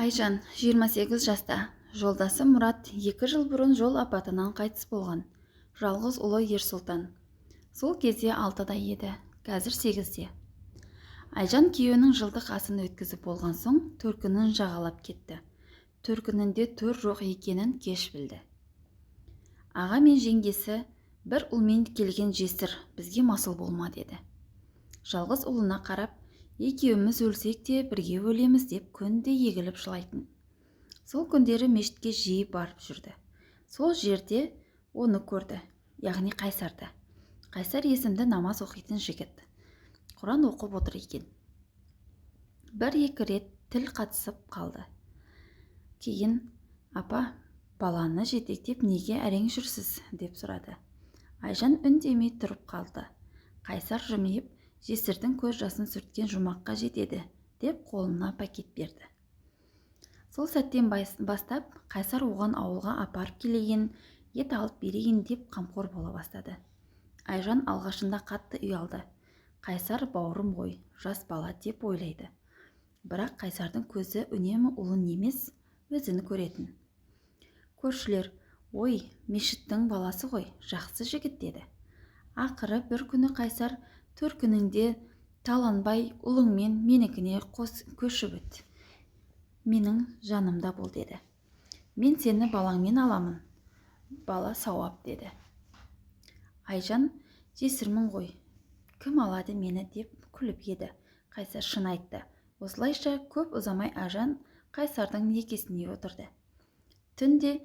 Айжан 28 жаста. Жолдасы Мұрат 2 жыл бұрын жол апатынан қайтыс болған. Жалғыз ұлы Ерсұлтан. Сол кезде 6-да еді, қазір 8-де. Айжан күйеуінің жылдық асын өткізіп болған соң төркінін жағалап кетті. Төркінінде төр жоқ екенін кеш білді. Аға мен жеңгесі бір ұлмен келген жесір, бізге масыл болма деді. Жалғыз ұлына қарап, екеуміз өлсек те бірге өлеміз деп күнде егіліп жылайтын. Сол күндері мешітке жиі барып жүрді. Сол жерде оны көрді, яғни Қайсарды. Қайсар есімді намаз оқитын жігіт. Құран оқып отыр екен. Бір-екі рет тіл қатысып қалды. Кейін, апа, баланы жетектеп неге әрең жүрсіз деп сұрады. Айжан үндемей тұрып қалды. Қайсар жымиып, жесірдің көз жасын сүрткен жұмаққа жетеді деп қолына пакет берді. Сол сәттен бастап Қайсар оған ауылға апарып келейін, ет алып берейін деп қамқор бола бастады. Айжан алғашында қатты ұялды. Қайсар бауырым ғой, жас бала деп ойлайды. Бірақ Қайсардың көзі үнемі ұлын емес, өзін көретін. Көршілер, ой, мешіттің баласы ғой, жақсы жігіт деді. Ақыры бір күні Қайсар төркініңде таланбай ұлыңмен менікіне көшіп өт. Менің жанымда бол деді. Мен сені балаңмен аламын. Бала сауап деді. Айжан, жесірмін ғой, кім алады мені деп күліп еді. Қайсар шын айтты. Осылайша көп ұзамай Айжан Қайсардың некесіне отырды. Түнде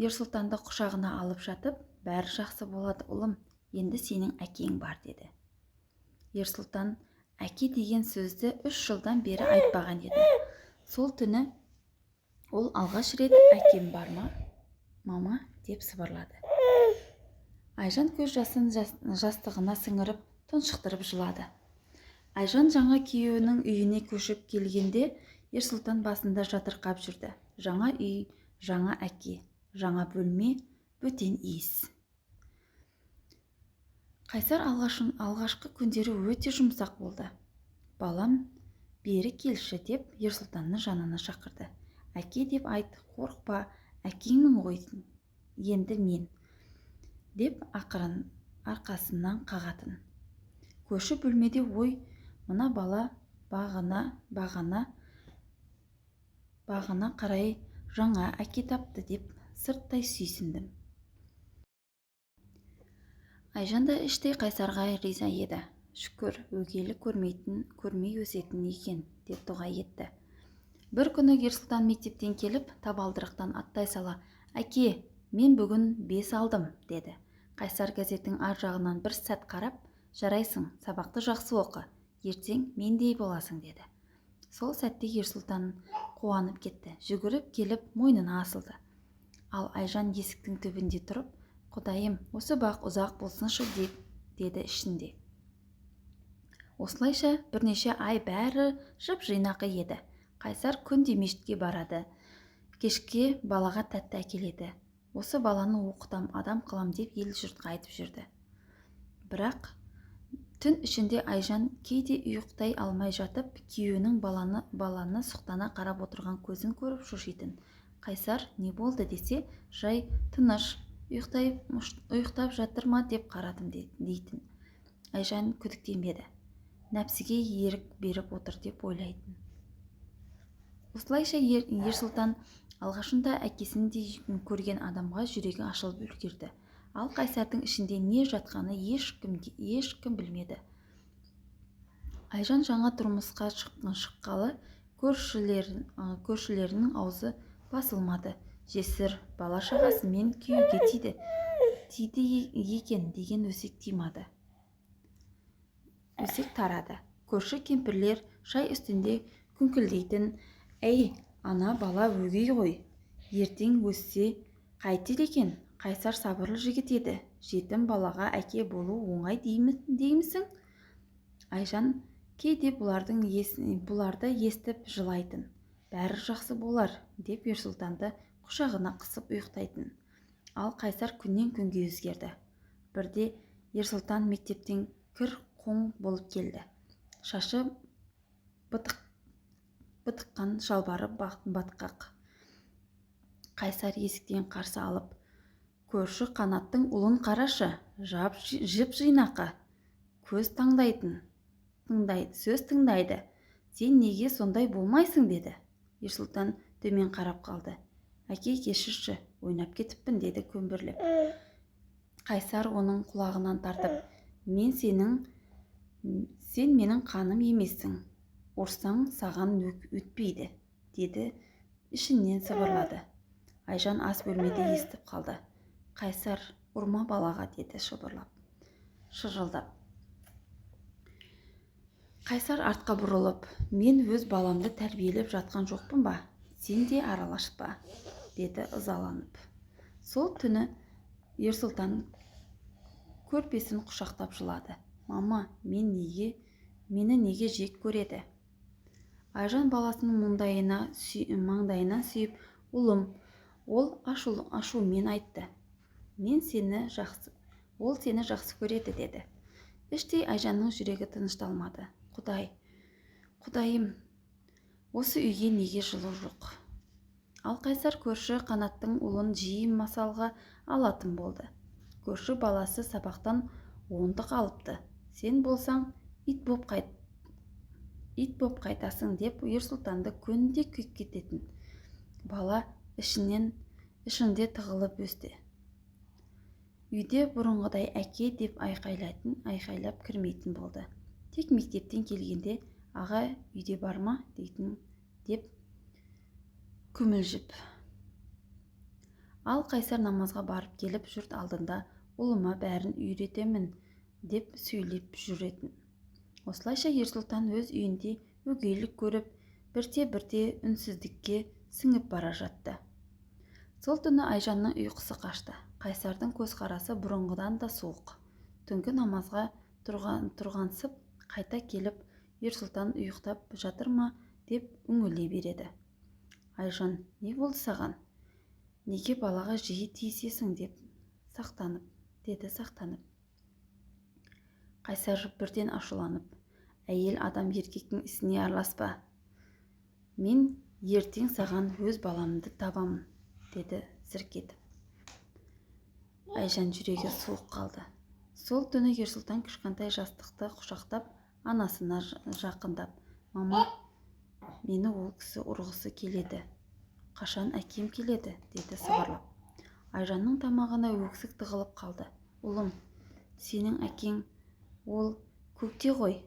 Ерсұлтанды құшағына алып жатып, бәрі жақсы болады ұлым, енді сенің әкең бар деді. Ерсұлтан әке деген сөзді 3 жылдан бері айтпаған еді. Сол түні ол алғаш рет әкем бар ма, мама деп сыбырлады. Айжан көз жасын жастығына сіңіріп, тұншықтырып жылады. Айжан жаңа күйеуінің үйіне көшіп келгенде Ерсұлтан басында жатырқап жүрді. Жаңа үй, жаңа әке, жаңа бөлме, бөтен иіс. Қайсар алғашқы күндері өте жұмсақ болды. Балам, бері келші деп Ерсұлтанны жанына шақырды. Әке деп айт, қорықпа, әкеңнің ғой, енді мен, деп арқасынан қағатын. Көші бөлмеде ой, мына бала бағана қарай жаңа әке тапты деп сырттай сүйсіндім. Айжан да іштей Қайсарға риза еді. Шүкір, өгейлі көрмей өсетін екен деп дұға етті. Бір күні Ерсұлтан мектептен келіп, табалдырықтан аттай сала, әке, мен бүгін 5 алдым, деді. Қайсар газеттің ар жағынан бір сәт қарап, жарайсың, сабақты жақсы оқы, ертең мендей боласың, деді. Сол сәтте Ерсұлтан қуанып кетті, жүгіріп келіп мойнына асылды. Ал Айжан есіктің түбінде тұрып, Құдайым, осы бақ ұзақ болсыншы деді ішінде. Осылайша бірнеше ай бәрі жып-жинақы еді. Қайсар күнде мешітке барады. Кешке балаға тәтті әкеледі. Осы баланы оқытам, адам қылам деп ел жұртқа айтып жүрді. Бірақ түн ішінде Айжан кейде ұйықтай алмай жатып, күйеуінің баланы сұқтана қарап отырған көзін көріп шошитын. Қайсар не болды десе, жай тыныш, ұйықтап жатыр ма деп қарадым дейтін. Айжан күдіктенбеді. Нәпсіге ерік беріп отыр деп ойлайтын. Осылайша Ерсұлтан алғашында әкесіндей көрген адамға жүрегі ашылып үлгерді. Ал Қайсардың ішінде не жатқаны ешкім білмеді. Айжан жаңа тұрмысқа шыққалы көршілерінің аузы басылмады. Жесір, бала-шағасымен күйеуге тиді екен деген өсек тимады. Өсек тарады. Көрші кемпірлер шай үстінде күңкілдейтін, әй, ана бала өгей ғой, ертең өссе қайтер екен? Қайсар сабырлы жігіт еді. Жетім балаға әке болу оңай деймісің? Айжан кейде бұларды естіп жылайтын. Бәрі жақсы болар, деп Ерсұлтанды құшағына қысып ұйықтайтын. Ал Қайсар күннен күнге өзгерді. Бірде Ерсұлтан мектептен кір қоң болып келді. Шашы бытыққан шалбары батқақ. Қайсар есіктен қарсы алып, көрші Қанаттың ұлын қарашы, жіп жинақы, сөз тыңдайды. Сен неге сондай болмайсың, деді. Ерсұлтан төмен қарап қалды. Әке, кешірші, ойнап кетіппін, деді көмбірлеп. Қайсар оның құлағынан тартып, сен менің қаным емессің, ұрсаң саған өтпейді, деді, ішінен сыбырлады. Айжан ас бөлмеде естіп қалды. Қайсар, ұрма балаға, деді шырылдап. Қайсар артқа бұрылып, мен өз баламды тәрбиелеп жатқан жоқпын ба? Сен де араласпа, деді ызаланып. Сол түні Ерсұлтан көрпесін құшақтап жылады. Мама, мені неге жек көреді? Айжан баласының маңдайына сүйіп, ұлым, ол ашумен айтты. Ол сені жақсы көреді, деді. Іштей Айжанның жүрегі тынышталмады. Құдайым, осы үйге неге жылу жоқ? Ал Қайсар көрші Қанаттың ұлын жиі масалға алатын болды. Көрші баласы сабақтан 10 алыпты. Сен болсаң ит боп қайтасың, деп Ерсұлтанды күнде күйіп кететін. Бала ішінде тығылып өсті. Үйде бұрынғыдай әке деп айқайлап кірмейтін болды. Тек мектептен келгенде аға үйде бар ма дейтін, деп күмілжіп. Ал Қайсар намазға барып келіп, жұрт алдында ұлыма бәрін үйретемін деп сөйлеп жүретін. Осылайша Ерсұлтан өз үйінде өгейлік көріп, бірте-бірте үнсіздікке сіңіп бара жатты. Сол түні Айжанның ұйқысы қашты. Қайсардың көзқарасы бұрынғыдан да суық. Түнгі намазға тұрғансып қайта келіп, Ерсұлтан ұйықтап жатыр ма деп үңіле береді. Айжан, не болды саған? Неге балаға жиі тиісесің, деді сақтанып. Қайсар бірден ашуланып, әйел адам еркектің ісіне араласпа. Мен ертең саған өз баламды табамын, деді зірк етіп. Айжан жүрегі суық қалды. Сол түні Ерсұлтан кішкентай жастықты құшақтап, анасына жақындап, мама, мені ол кісі ұрғысы келеді. Қашан әкем келеді, деді сыбырлап. Айжанның тамағына өксік тығылып қалды. Ұлым, сенің әкең ол көкте ғой.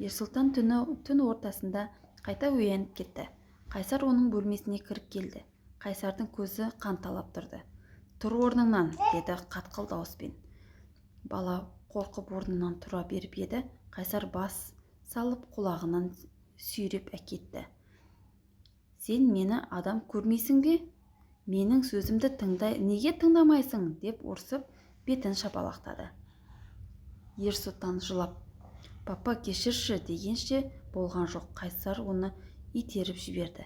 Ерсұлтан түн ортасында қайта оянып кетті. Қайсар оның бөлмесіне кіріп келді. Қайсардың көзі қанталап тұрды. Тұр орныңнан, деді қатқыл дауыспен. Бала қорқып орнынан тұра беріп еді. Қайсар бас салып құлағынан сүйреп әкетті. Сен мені адам көрмейсің бе? Менің сөзімді неге тыңдамайсың, деп ұрсып, бетін шапалақтады. Ерсұлтан жылап, папа кешірші дегенше болған жоқ. Қайсар оны итеріп жіберді.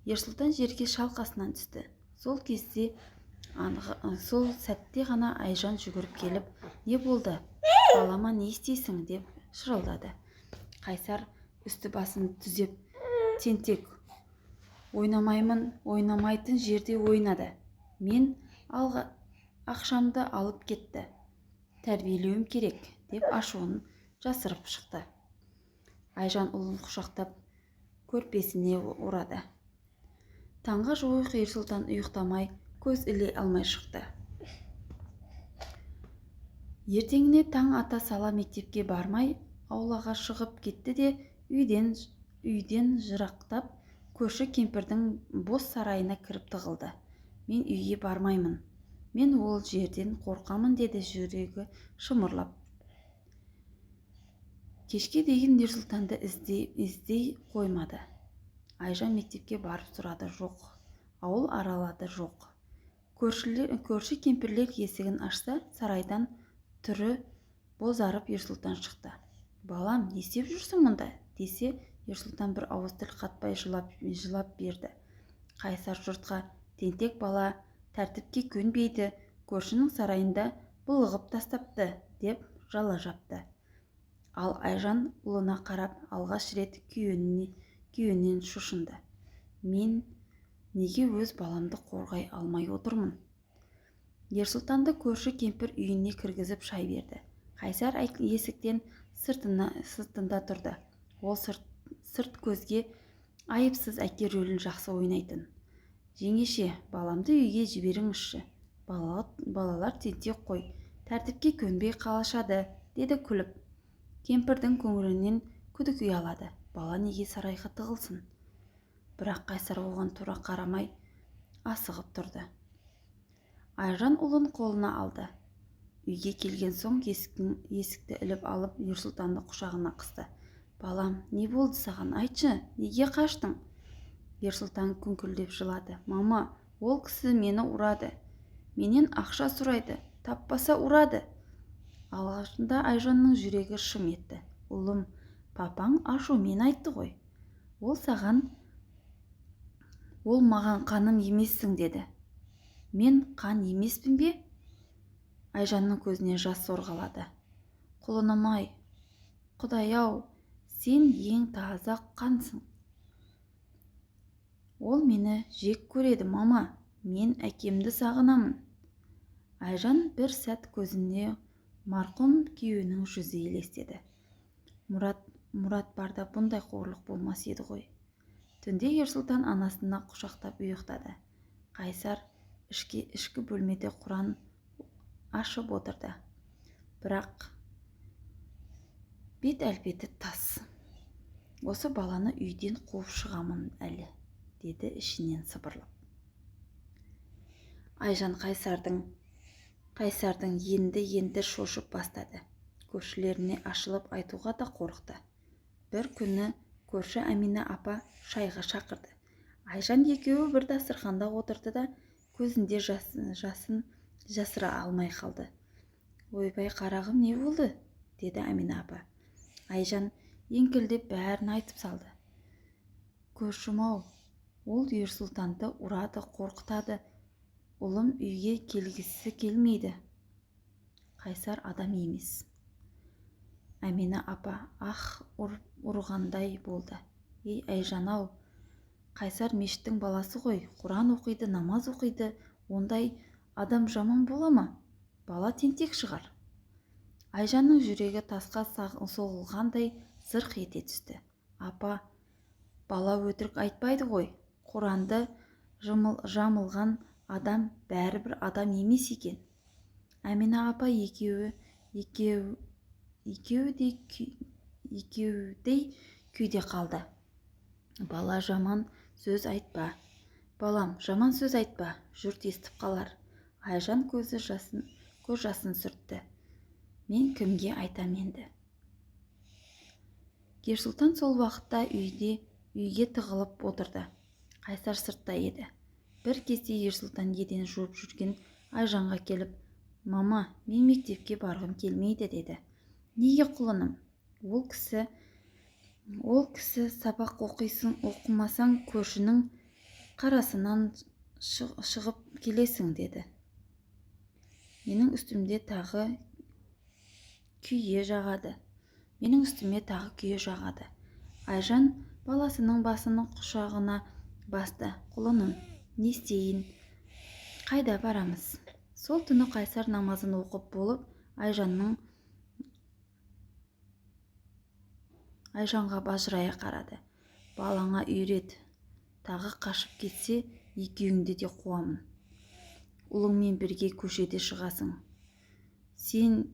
Ерсұлтан жерге шалқасынан түсті. Сол сәтте ғана Айжан жүгіріп келіп, не болды? Балама не істейсің, деп шырылдады. Қайсар үсті басын түзеп, тентек, ойнамайтын жерде ойнады. Мен ақшамды алып кетті. Тәрбиелеуім керек, деп ашуын жасырып шықты. Айжан ұлын құшақтап көрпесіне ұрады. Таңға жуық Ерсұлтан ұйықтамай, көз іле алмай шықты. Ертеңіне таң ата сала мектепке бармай, аулаға шығып кетті де, үйден жырақтап, көрші кемпірдің бос сарайына кіріп тығылды. Мен үйге бармаймын. Мен ол жерден қорқамын, деді жүрегі шымырлап. Кешке дейін Ерсұлтанды іздей қоймады. Айжан мектепке барып сұрады, жоқ. Ауыл аралады, жоқ. Көрші кемпірлер есігін ашса, сарайдан түрі бозарып Ерсұлтан шықты. Балам, не істеп жүрсің мұнда? Десе, Ерсұлтан бір ауыз тіл қатпай жылап берді. Қайсар жұртқа, тентек бала тәртіпке көнбейді, көршінің сарайында былығып тастапты, деп жала жапты. Ал Айжан ұлына қарап алғаш рет күйеуінен шошынды. Мен неге өз баламды қорғай алмай отырмын? Ерсұлтанды көрші кемпір үйіне кіргізіп шай берді. Қайсар есіктен сыртында тұрды. Ол сырт көзге айыпсыз әке рөлін жақсы ойнайтын. Жеңеше, баламды үйге жіберіңізші. Балалар тентек қой, тәртіпке көнбей қалашады, деді күліп. Кемпірдің көңілінен күдік ұялады. Бала неге сарайға тығылсын? Бірақ Қайсар оған тура қарамай асығып тұрды. Айжан ұлын қолына алды. Үйге келген соң есікті іліп алып Ерсұлтанды құшағына қысты. Балам, не болды саған, айтшы, неге қаштың? Ерсұлтан күңкілдеп жылады. Мама, ол кісі мені ұрады. Менен ақша сұрайды, таппаса ұрады. Алғашында Айжанның жүрегі шым етті. Ұлым, папаң ашумен айтты ғой. Ол маған қаным емессің деді. Мен қан емеспін бе? Айжанның көзіне жас сорғалады. Құлыным-ай, Құдай-ау, сен ең таза қансың. Ол мені жек көреді, мама. Мен әкемді сағынамын. Айжан бір сәт көзіне марқұм күйеуінің жүзі елестеді. Мұрат барда бұндай қорлық болмас еді ғой. Түнде Ерсұлтан анасына құшақтап ұйықтады. Қайсар ішкі бөлмеде Құран ашып отырды. Бірақ бет әлпеті тас. Осы баланы үйден қуып шығамын әлі, деді ішінен сыбырлап. Айжан Қайсардың енді шошып бастады. Көршілеріне ашылып айтуға да қорықты. Бір күні көрші Әмина апа шайға шақырды. Айжан екеуі бір дастарханда отырды да көзінде жасын жасыра алмай қалды. Ойбай қарағым, не болды? Деді Әмина апа. Айжан еңкілдеп бәрін айтып салды. Көршім-ау, ол Ерсұлтанды ұрады, қорқытады. Ұлым үйге келгісі келмейді. Қайсар адам емес. Әмина апа ұрғандай болды. Ей Айжан-ау, Қайсар мешіттің баласы ғой, Құран оқиды, намаз оқиды. Ондай адам жаман бола ма? Бала тентек шығар. Айжанның жүрегі тасқа соғылғандай зырқ ете түсті. Апа, бала өтірік айтпайды ғой. Құранды жамылған адам бәрібір адам емес екен. Әмина апа екеудей күйде қалды. Бала, жаман сөз айтпа. Балам, жаман сөз айтпа, жұрт естіп қалар. Айжан көз жасын сүртті. Мен кімге айтам енді? Ерсұлтан сол уақытта үйге тығылып отырды. Қайсар сыртта еді. Бір кезде Ерсұлтан еден жуып жүрген Айжанға келіп, мама, мен мектепке барғым келмейді, деді. Неге құлыным? Ол кісі сабақ оқымасаң көршінің қарасынан шығып келесің, деді. Менің үстіме тағы күйе жағады. Айжан баласының басының құшағына басты. Құлыным, не істейін? Қайда барамыз? Сол түні Қайсар намазын оқып болып, Айжанға бажырая қарады. Балаңа үйрет, тағы қашып кетсе, екеуіңді де қуамын. Ұлыңмен бірге көшеде шығасың. Сен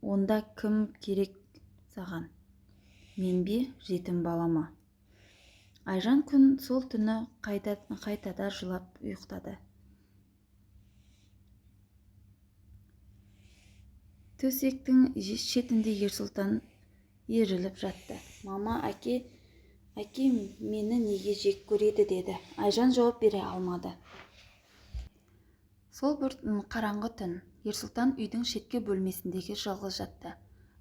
онда кім керек саған? Мен бе, жетім балама? Айжан сол түні қайтада жылап ұйықтады. Төсектің шетінде Ерсұлтан еріліп жатты. Мама, әке мені неге жек көреді, деді. Айжан жауап бере алмады. Сол бір қараңғы түн Ерсұлтан үйдің шеткі бөлмесіндегі жалғыз жатты.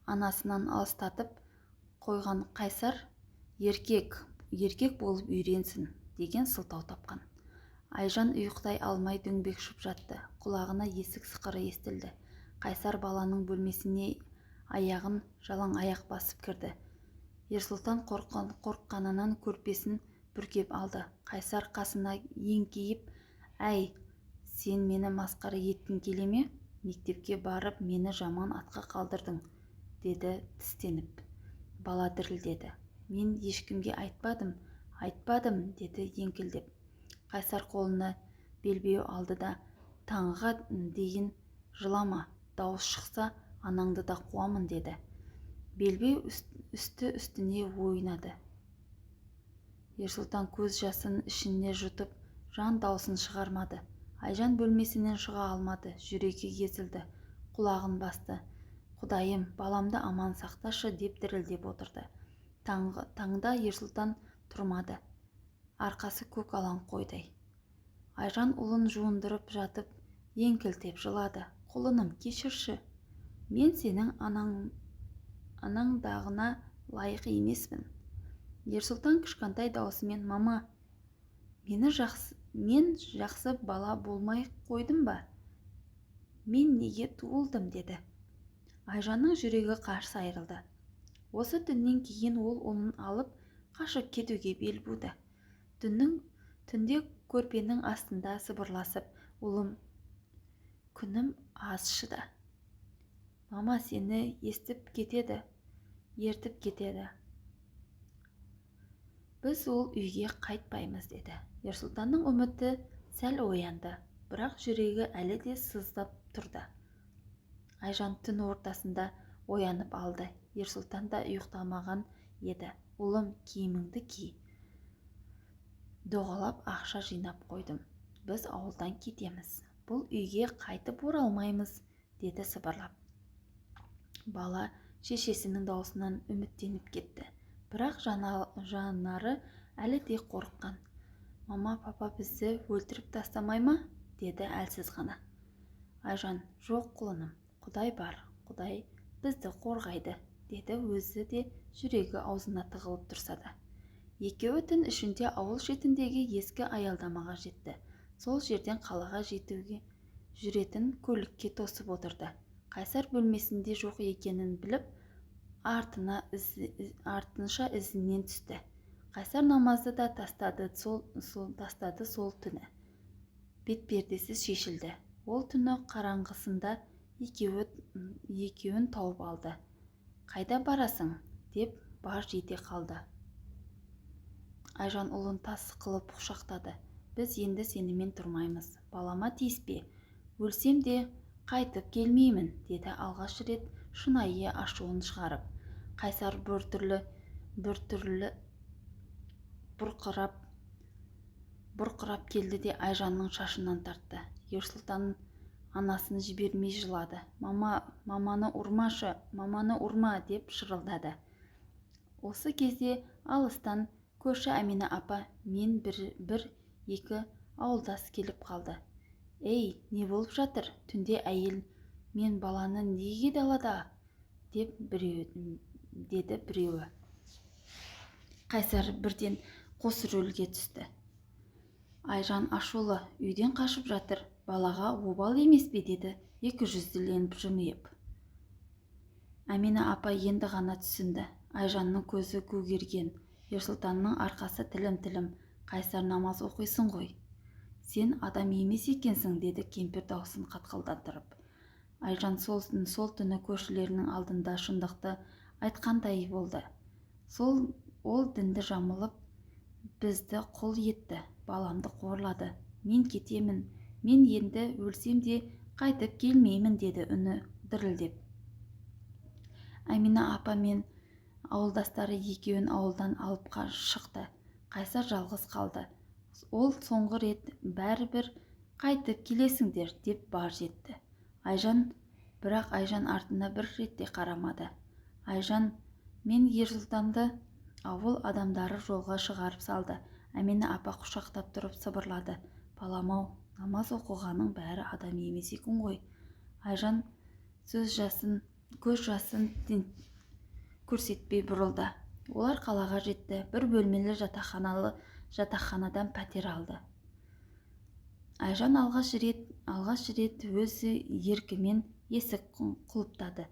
Анасынан алыстатып қойған Қайсар еркек болып үйренсін деген сылтау тапқан. Айжан ұйықтай алмай дөңбекшіп жатты. Құлағына есік сықыры естілді. Қайсар баланың бөлмесіне аяғын жалаң аяқ басып кірді. Ерсұлтан қорыққанынан көрпесін бүркеп алды. Қайсар қасына еңкейіп, әй, сен мені масқара еткің келе ме? Мектепке барып мені жаман атқа қалдырдың, деді тістеніп. Бала дірілдеді. Мен ешкімге айтпадым, деді еңкілдеп. Қайсар қолына белбеу алды да, таңға дейін жылама, дауыс шықса, анаңды да қуамын, деді. Белбеу үсті-үстіне ойнады. Ерсұлтан көз жасын ішіне жұтып, жан даусын шығармады. Айжан бөлмесінен шыға алмады, жүрегі езілді, құлағын басты. Құдайым, баламды аман сақташы, деп дірілдеп отырды. Таңда Ерсұлтан тұрмады, арқасы көк алаң қойдай. Айжан ұлын жуындырып жатып, еңкілтеп жылады. Құлыным, кешірші, мен сенің анаңдағына лайық емеспін. Ерсұлтан кішкентай даусымен, мама, мен жақсы бала болмай қойдым ба? Мен неге туылдым, деді. Айжанның жүрегі қарс айрылды. Осы түннен кейін ол ұлын алып қашып кетуге бел буды. Түнде көрпенің астында сыбырласып, ұлым, күнім аз шыда. Мама сені ертіп кетеді. Біз ол үйге қайтпаймыз, деді. Ерсұлтанның үміті сәл оянды, бірақ жүрегі әлі де сыздап тұрды. Айжан түн ортасында оянып алды. Ерсұлтан да ұйықтамаған еді. Ұлым, киіміңді ки. Доғалап ақша жинап қойдым. Біз ауылдан кетеміз. Бұл үйге қайтып оралмаймыз, деді сыбырлап. Бала шешесінің даусынан үміттеніп кетті. Бірақ жанары әлі де қорыққан. Мама, папа бізді өлтіріп тастамай ма? Деді әлсіз ғана. Айжан, жоқ құлыным, Құдай бар, Құдай бізді қорғайды, деді өзі де жүрегі аузына тығылып тұрса да. Екеуі түн ішінде ауыл шетіндегі ескі аялдамаға жетті. Сол жерден қалаға жетуге жүретін көлікке тосып отырды. Қайсар бөлмесінде жоқ екенін біліп, артынша ізінен түсті. Қайсар намазды да тастады сол түні. Бетпердесіз шешілді. Ол түні қараңғысында екеуін тауып алды. Қайда барасың? Деп баж ете қалды. Айжан ұлын тас қылып құшақтады. Біз енді сенімен тұрмаймыз. Балама тиіспе. Өлсем де қайтып келмеймін, деді алғаш рет шынайы ашуын шығарып. Қайсар біртүрлі бұрқырап келді де Айжанның шашынан тартты. Ерсұлтан анасын жібермей жылады. Маманы ұрма, деп шырылдады. Осы кезде алыстан көрші Әмина апа мен бір-екі ауылдас келіп қалды. Ей, не болып жатыр? Түнде әйел мен баланы неге далада? Деді біреуі. Қайсар бірден қос рөлге түсті. Айжан ашулы, үйден қашып жатыр, балаға обал емес пе, деді екі жүзділеніп жымиып. Әмина апа енді ғана түсінді. Айжанның көзі көгерген, Ерсұлтанның арқасы тілім-тілім. Қайсар, намаз оқисың ғой. Сен адам емес екенсің, деді кемпір даусын қатқылдатырып. Айжан сол түні көршілерінің алдында шындықты айтқандай болды. Ол дінді жамылып, бізді құл етті, баламды қорлады. Мен кетемін, мен енді өлсем де қайтып келмеймін, деді үні дірілдеп. Әмина апа мен ауылдастары екеуін ауылдан алып шықты. Қайсар жалғыз қалды. Ол соңғы рет бәрібір қайтып келесіңдер, деп баж етті. Бірақ Айжан артына бір ретте қарамады. Айжан мен Ерсұлтанды ауыл адамдары жолға шығарып салды. Әмина апа құшақтап тұрып сыбырлады. Балам-ау, намаз оқығаның бәрі адам емес екен ғой. Айжан көз жасын көрсетпей бұрылды. Олар қалаға жетті. Бір бөлмелі жатақханадан пәтер алды. Айжан алғаш рет өзі еркімен есік құлыптады.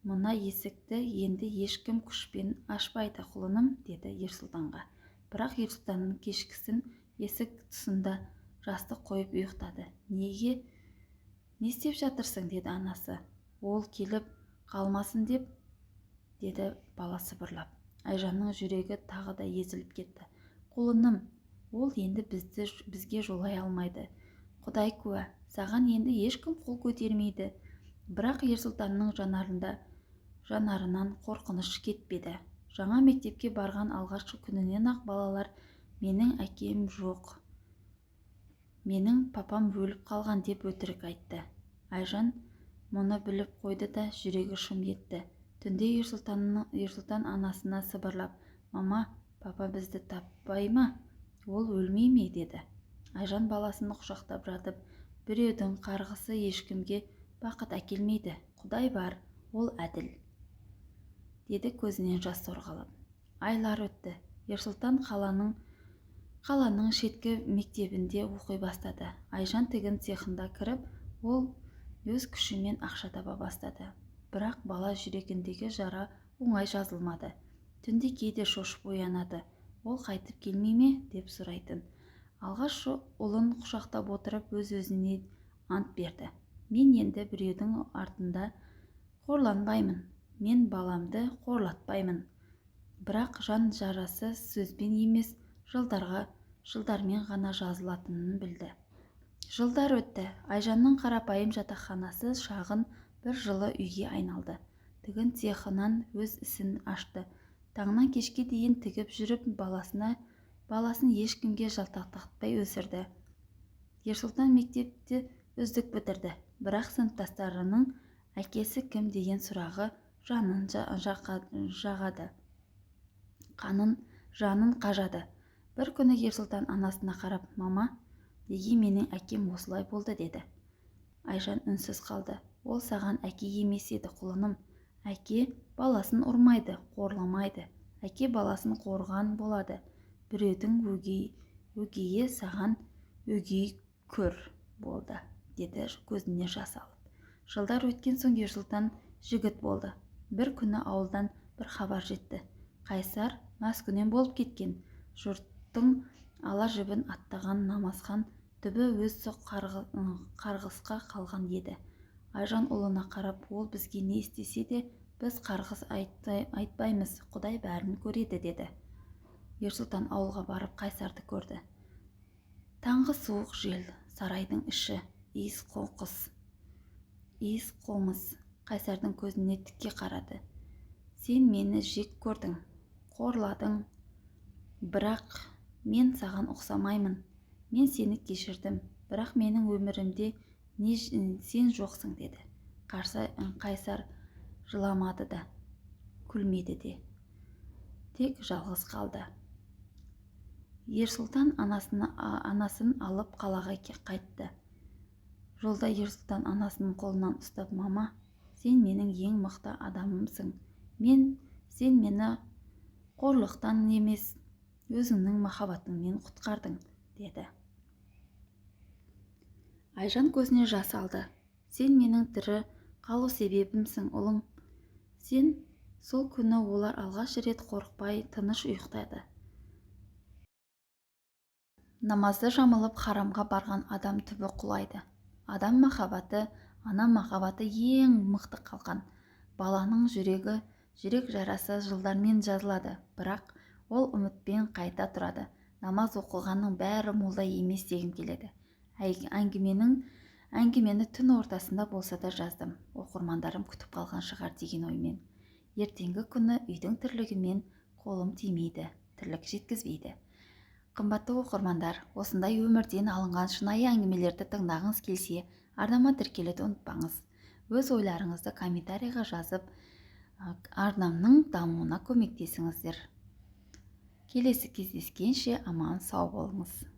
Мына есікті енді ешкім күшпен ашпайды, құлыным, деді Ерсұлтанға. Бірақ Ерсұлтанның кешкісін есік тұсында жастық қойып ұйықтады. Не істеп жатырсың, деді анасы. Ол келіп қалмасын деп, деді бала сыбырлап. Айжанның жүрегі тағы да езіліп кетті. Құлыным, ол енді бізге жолай алмайды. Құдай куә, саған енді ешкім қол көтермейді. Бірақ Ерсұлтанның жанарынан қорқыныш кетпеді. Жаңа мектепке барған алғашқы күнінен ақ балалар менің әкем жоқ, менің папам өліп қалған деп өтірік айтты. Айжан мұны біліп қойды да жүрегі шым етті. Түнде Ерсұлтан анасына сыбырлап, мама, папа бізді таппай ма? Ол өлмей ме? Деді. Айжан баласын құшақтап жатып, біреудің қарғысы ешкімге бақыт әкелмейді. Құдай бар, ол әділ, деді көзінен жас сорғалап. Айлар өтті. Ерсұлтан қаланың шеткі мектебінде оқи бастады. Айжан тігін цехында кіріп, ол өз күшімен ақша таба бастады. Бірақ бала жүрегіндегі жара оңай жазылмады. Түнде кейде шошып оянады. Ол қайтып келмей ме деп сұрайтын. Алғаш ұлын құшақтап отырып өз-өзіне ант берді. Мен енді біреудің артында қорланбаймын. Мен баламды қорлатпаймын. Бірақ жан жарасы сөзбен емес, жылдармен ғана жазылатынын білді. Жылдар өтті. Айжанның қарапайым жатақханасы шағын бір жылы үйге айналды. Тігін цехынан өз ісін ашты. Таңнан кешке дейін тігіп жүріп, баласын ешкімге жалтақтатпай өсірді. Ерсұлтан мектепті үздік бітірді. Бірақ сыныптастарының әкесі кім деген сұрағы жанын қажады. Бір күні Ерсұлтан анасына қарап, мама, неге менің әкем осылай болды, деді. Айжан үнсіз қалды. Ол саған әке емес еді, құлыным. Әке баласын ұрмайды, қорламайды. Әке баласын қорған болады. Біреудің өгейі саған өгей көр болды, деді көзіне жас алып. Жылдар өткен соң Ерсұлтан жігіт болды. Бір күні ауылдан бір хабар жетті. Қайсар Мәскеуден болып кеткен. Жұрттың ала жібін аттаған Намазхан түбі өз қарғысқа қалған еді. Айжан ұлына қарап, ол бізге не істесе де, біз қарғыс айтпаймыз, Құдай бәрін көреді, деді. Ерсұлтан ауылға барып Қайсарды көрді. Таңғы суық жел, сарайдың іші, иіс қоңыз. Қайсардың көзіне тіке қарады. Сен мені жек көрдің, қорладың, бірақ мен саған ұқсамаймын. Мен сені кешірдім, бірақ менің өмірімде сен жоқсың, деді. Қайсар жыламады да, күлмеді де, тек жалғыз қалды. Ерсұлтан анасын алып қалаға қайтты. Жолда Ерсұлтан анасының қолынан ұстап, мама, сен менің ең мықты адамымсың. Сен мені қорлықтан емес, өзіңнің махаббатыңмен құтқардың, деді. Айжан көзіне жас алды. Сен менің тірі қалу себебімсің, ұлым. Сен сол күні олар алғаш рет қорықпай тыныш ұйықтады. Намазды жамылып харамға барған адам түбі құлайды. Адам махаббаты, ана махаббаты ең мықты қалқан. Баланың жүрек жарасы жылдармен жазылады, бірақ ол үмітпен қайта тұрады. Намаз оқылғанның бәрі молда емес дегім келеді. Әңгімені түн ортасында болса да жаздым. Оқырмандарым күтіп қалған шығар деген оймен. Ертеңгі күні үйдің тірлігімен қолым тимейді, тірлік жеткізбейді. Қымбатты оқырмандар, осындай өмірден алынған шынайы әңгімелерді тыңдағыңыз келсе, арнама тіркелуді ұмытпаңыз. Өз ойларыңызды комментарийға жазып, арнамның дамуына көмектесіңіздер. Келесі кездескенше аман сау болыңыз.